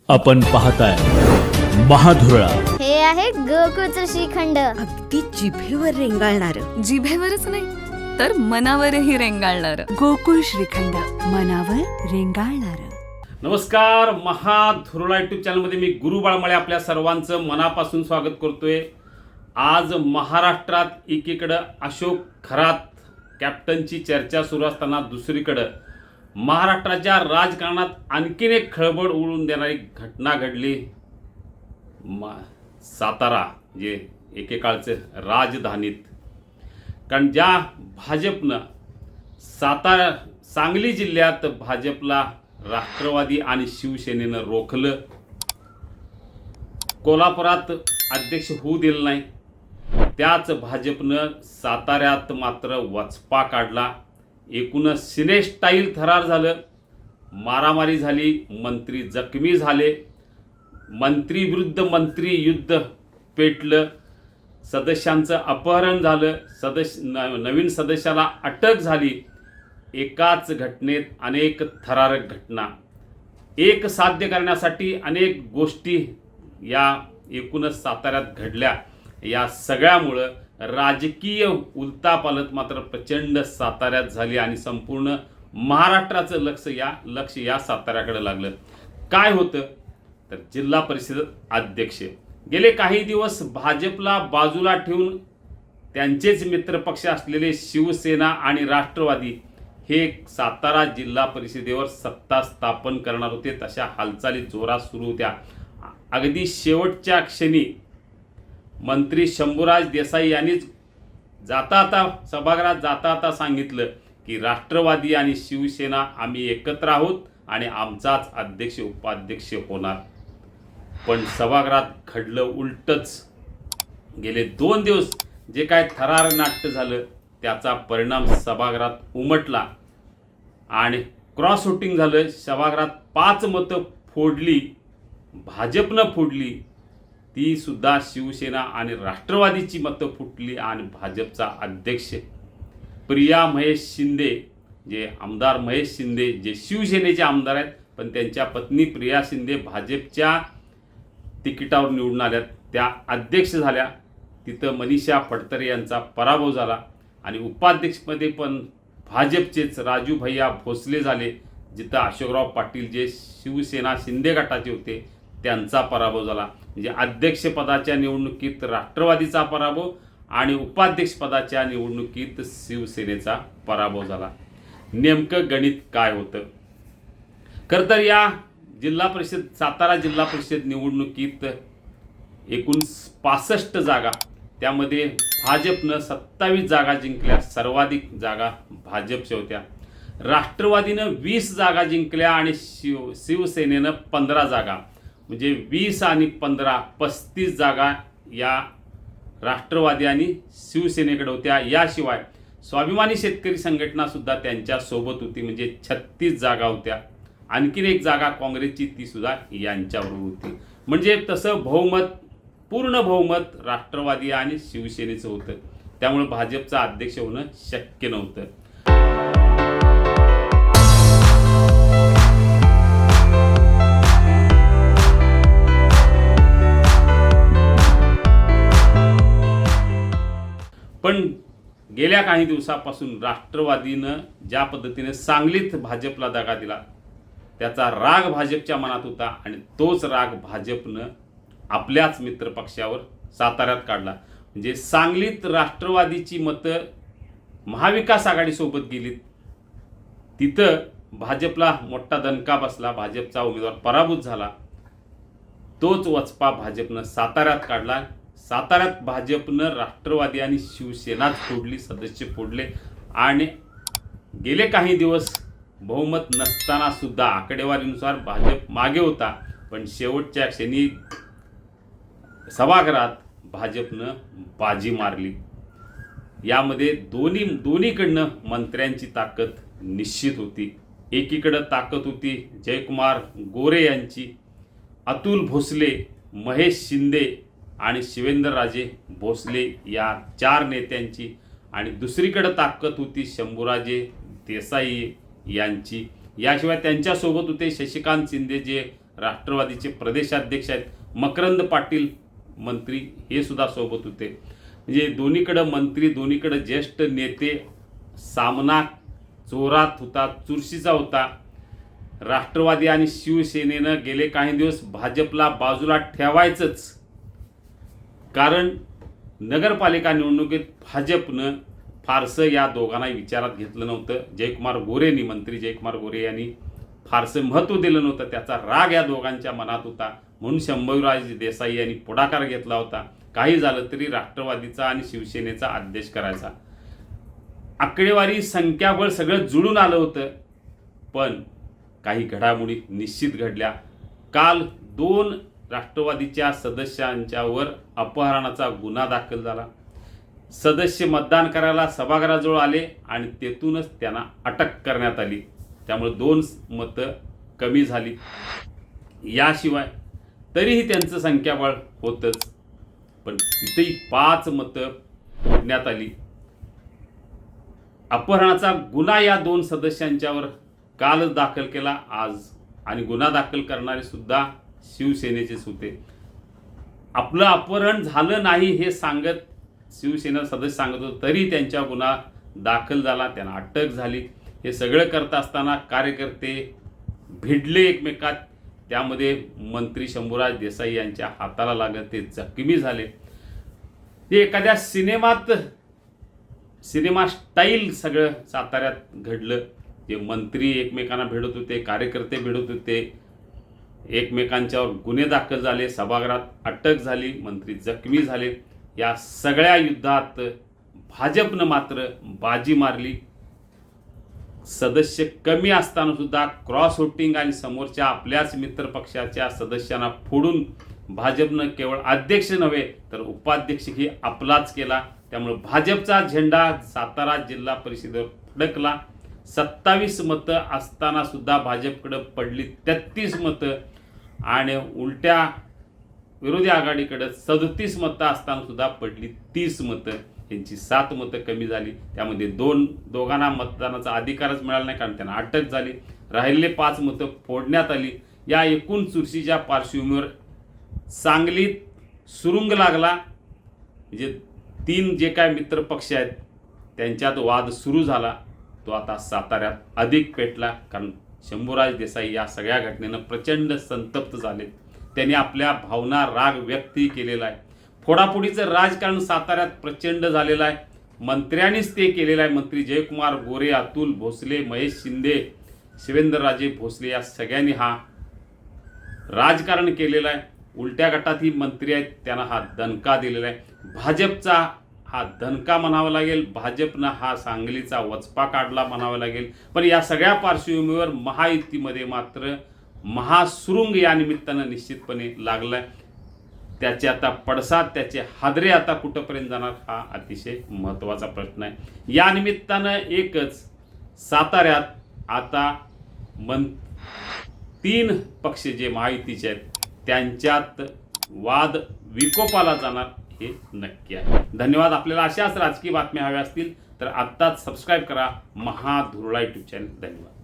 आपण पाहताय महाधुरळा. हे आहे गोकुळचं श्रीखंड. अगदी जिभेवर रेंगाळणार. जिभेवरच नाही तर मनावरही रेंगाळणार. गोकुळ श्रीखंड, मनावर रेंगाळणार. नमस्कार, महाधुरळा यूट्यूब चॅनलमध्ये मी गुरु बाळमळे आपल्या सर्वांचं मनापासून स्वागत करतोय. आज महाराष्ट्रात एकीकडं अशोक खरात कॅप्टनची चर्चा सुरू असताना दुसरीकडं महाराष्ट्राच्या राजकारणात आणखीन एक खळबळ उडवून देणारी घटना घडली. सातारा जे एकेकाळचं राजधानीत, कारण ज्या भाजपनं सांगली जिल्ह्यात भाजपला राष्ट्रवादी आणि शिवसेनेनं रोखलं, कोल्हापुरात अध्यक्ष होऊ दिलं नाही, त्याच भाजपनं साताऱ्यात मात्र वचपा काढला. एकूणच सिनेस्टाईल थरार झालं, मारामारी झाली, मंत्री जखमी झाले, मंत्री विरुद्ध मंत्री युद्ध पेटलं, सदस्यांचं अपहरण झालं, नवीन सदस्याला अटक झाली. एकाच घटनेत अनेक थरारक घटना, एक साध्य करण्यासाठी अनेक गोष्टी या एकूणच साताऱ्यात घडल्या. या सगळ्यामुळं राजकीय उलथापालथ मात्र प्रचंड साताऱ्यात झाली आणि संपूर्ण महाराष्ट्राचं लक्ष या साताऱ्याकडे लागलं. काय होतं तर जिल्हा परिषद अध्यक्ष गेले काही दिवस भाजपला बाजूला ठेवून त्यांचेच मित्रपक्ष असलेले शिवसेना आणि राष्ट्रवादी हे सातारा जिल्हा परिषदेवर सत्ता स्थापन करणार होते. तशा हालचाली जोरात सुरू होत्या. अगदी शेवटच्या क्षणी मंत्री शंभूराज देसाई यांनीच सभागृहात जाता सांगितलं की राष्ट्रवादी आणि शिवसेना आम्ही एकत्र आहोत आणि आमचाच अध्यक्ष उपाध्यक्ष होणार. पण सभागृहात घडलं उलटच. गेले 2 दिवस जे काय थरार नाट्य झालं त्याचा परिणाम सभागृहात उमटला आणि क्रॉस वोटिंग झालं. सभागृहात 5 मतं फोडली, भाजपनं फोडली, ती सुद्धा शिवसेना आणि राष्ट्रवादीची मतं फुटली आणि भाजपचा अध्यक्ष प्रिया महेश शिंदे, जे आमदार महेश शिंदे जे शिवसेनेचे आमदार आहेत पण त्यांच्या पत्नी प्रिया शिंदे भाजपच्या तिकिटावर निवडून आल्यात, त्या अध्यक्ष झाल्या. तिथं मनीषा फडतरे यांचा पराभव झाला आणि उपाध्यक्षपदी पण भाजपचेच राजू भैया भोसले झाले. जिथं अशोकराव पाटील जे शिवसेना शिंदे गटाचे होते त्यांचा पराभव झाला. म्हणजे अध्यक्षपदाच्या निवडणुकीत राष्ट्रवादीचा पराभव आणि उपाध्यक्षपदाच्या निवडणुकीत शिवसेनेचा पराभव झाला. नेमकं गणित काय होतं? खरं तर या सातारा जिल्हा परिषद निवडणुकीत एकूण 65 जागा, त्यामध्ये भाजपनं 27 जागा जिंकल्या, सर्वाधिक जागा भाजपच्या होत्या. राष्ट्रवादीनं 20 जागा जिंकल्या आणि शिवसेनेनं 15 जागा, म्हणजे 20 आणि 15 35 जागा या राष्ट्रवादी आणि शिवसेनेकडे होत्या. याशिवाय स्वाभिमानी शेतकरी संघटना सुद्धा त्यांच्या सोबत होती, म्हणजे 36 जागा होत्या. आणखीन एक जागा काँग्रेसची, ती सुद्धा यांच्याबरोबर होती. म्हणजे तसं पूर्ण बहुमत राष्ट्रवादी आणि शिवसेनेचं होतं. त्यामुळे भाजपचा अध्यक्ष होणं शक्य नव्हतं. पण गेल्या काही दिवसापासून राष्ट्रवादीनं ज्या पद्धतीने सांगलीत भाजपला दगा दिला त्याचा राग भाजपच्या मनात होता आणि तोच राग भाजपनं आपल्याच मित्रपक्षावर साताऱ्यात काढला. म्हणजे सांगलीत राष्ट्रवादीची मतं महाविकास आघाडीसोबत गेलीत, तिथं भाजपला मोठा दणका बसला, भाजपचा उमेदवार पराभूत झाला. तोच वचपा भाजपनं साताऱ्यात काढला. साताऱ्यात भाजपनं राष्ट्रवादी आणि शिवसेनाच फोडली, सदस्य फोडले आणि गेले काही दिवस बहुमत नसताना सुद्धा आकडेवारीनुसार भाजप मागे होता. पण शेवटच्या क्षणी सभागृहात भाजपनं बाजी मारली. यामध्ये दोन्हीकडनं मंत्र्यांची ताकद निश्चित होती. एकीकडं ताकद होती जयकुमार गोरे यांची, अतुल भोसले, महेश शिंदे आणि शिवेंद्रराजे भोसले या 4 नेत्यांची, आणि दुसरीकडे ताकद होती शंभूराजे देसाई यांची. याशिवाय त्यांच्यासोबत होते शशिकांत शिंदे जे राष्ट्रवादीचे प्रदेशाध्यक्ष आहेत, मकरंद पाटील मंत्री हे सुद्धा सोबत होते. म्हणजे दोन्हीकडं मंत्री, दोन्हीकडं ज्येष्ठ नेते. सामना जोरात होता, चुरशीचा होता. राष्ट्रवादी आणि शिवसेनेनं गेले काही दिवस भाजपला बाजूला ठेवायचंच, कारण नगरपालिका निवडणुकीत भाजपनं फारसं या दोघांनाही विचारात घेतलं नव्हतं. मंत्री जयकुमार गोरे यांनी फारसं महत्त्व दिलं नव्हतं. त्याचा राग या दोघांच्या मनात होता. म्हणून शंभूराज देसाई यांनी पुढाकार घेतला होता. काही झालं तरी राष्ट्रवादीचा आणि शिवसेनेचा अध्यक्ष करायचा. आकडेवारी, संख्याबळ सगळं जुळून आलं होतं. पण काही घडामोडी निश्चित घडल्या. काल 2 राष्ट्रवादीच्या सदस्यांच्यावर अपहरणाचा गुन्हा दाखल झाला. सदस्य मतदान करायला सभागृहाजवळ आले आणि तेथूनच त्यांना अटक करण्यात आली. त्यामुळे 2 मतं कमी झाली. याशिवाय तरीही त्यांचं संख्याबळ होतंच, पण तिथेही 5 मतं फोडण्यात आली. अपहरणाचा गुन्हा या 2 सदस्यांच्यावर कालच दाखल केला आज, आणि गुन्हा दाखल करणारे सुद्धा शिवसेनेचेच होते. आपलं अपहरण झालं नाही हे सांगत शिवसेना सदस्य सांगत होते, तरी त्यांच्या गुन्हा दाखल झाला, त्यांना अटक झाली. हे सगळं करत असताना कार्यकर्ते भिडले एकमेकात. त्यामध्ये मंत्री शंभूराज देसाई यांच्या हाताला लागत ते जखमी झाले. ते एखाद्या सिनेमा स्टाईल सगळं साताऱ्यात घडलं. जे मंत्री एकमेकांना भिडत होते, कार्यकर्ते भिडत होते, एकमेकांच्यावर गुन्हे दाखल झाले, सभागृहात अटक झाली, मंत्री जखमी झाले. या सगळ्या युद्धात भाजपनं मात्र बाजी मारली. सदस्य कमी असताना सुद्धा क्रॉस वोटिंग आणि समोरच्या आपल्याच मित्र पक्षाच्या सदस्यांना फोडून भाजपनं केवळ अध्यक्ष नव्हे तर उपाध्यक्षही आपलाच केला. त्यामुळे भाजपचा झेंडा सातारा जिल्हा परिषदेवर फडकला. 27 मतं असताना सुद्धा भाजपकडे पडली 33 मतं, आणि उलट्या विरोधी आघाडीकडे 37 मतं असताना सुद्धा पडली 30 मतं. यांची 7 मतं कमी झाली. त्यामध्ये दोघांना मतदानाचा अधिकारच मिळाला नाही, कारण त्यांना अटक झाली. राहिलेले 5 मतं फोडण्यात आली. या एकूण चुरशीच्या पार्श्वभूमीवर सांगलीत सुरुंग लागला. म्हणजे 3 जे काय मित्र पक्ष आहेत त्यांच्यात वाद सुरू झाला. तो आता साताऱ्यात अधिक पेटला, कारण शंभूराज देसाई या सगळ्या घटनेनं प्रचंड संतप्त झाले. त्यांनी आपल्या भावना, राग व्यक्तही केलेला आहे. फोडाफोडीचं राजकारण साताऱ्यात प्रचंड झालेलं आहे. मंत्र्यांनीच ते केलेलं आहे. मंत्री जयकुमार गोरे, अतुल भोसले, महेश शिंदे, शिवेंद्रराजे भोसले या सगळ्यांनी हा राजकारण केलेलं आहे. उलट्या गटातही मंत्री आहेत, त्यांना हा दणका दिलेला आहे. भाजपचा हा दणका म्हणावा लागेल. भाजपनं हा सांगलीचा वचपा काढला म्हणावा लागेल. पण या सगळ्या पार्श्वभूमीवर महायुतीमध्ये मात्र महासुरुंग या निमित्तानं निश्चितपणे लागलाय. त्याचे आता पडसाद, त्याचे हादरे आता कुठंपर्यंत जाणार हा अतिशय महत्त्वाचा प्रश्न आहे. या निमित्तानं एकच, साताऱ्यात आता 3 पक्ष जे महायुतीचे आहेत त्यांच्यात वाद विकोपाला जाणार हे नक्की आहे. धन्यवाद. आपल्याला अशाच राजकीय बातम्या हव्या असतील तर आत्ताच सबस्क्राईब करा महाधुरळा यूट्यूब चॅनल. धन्यवाद.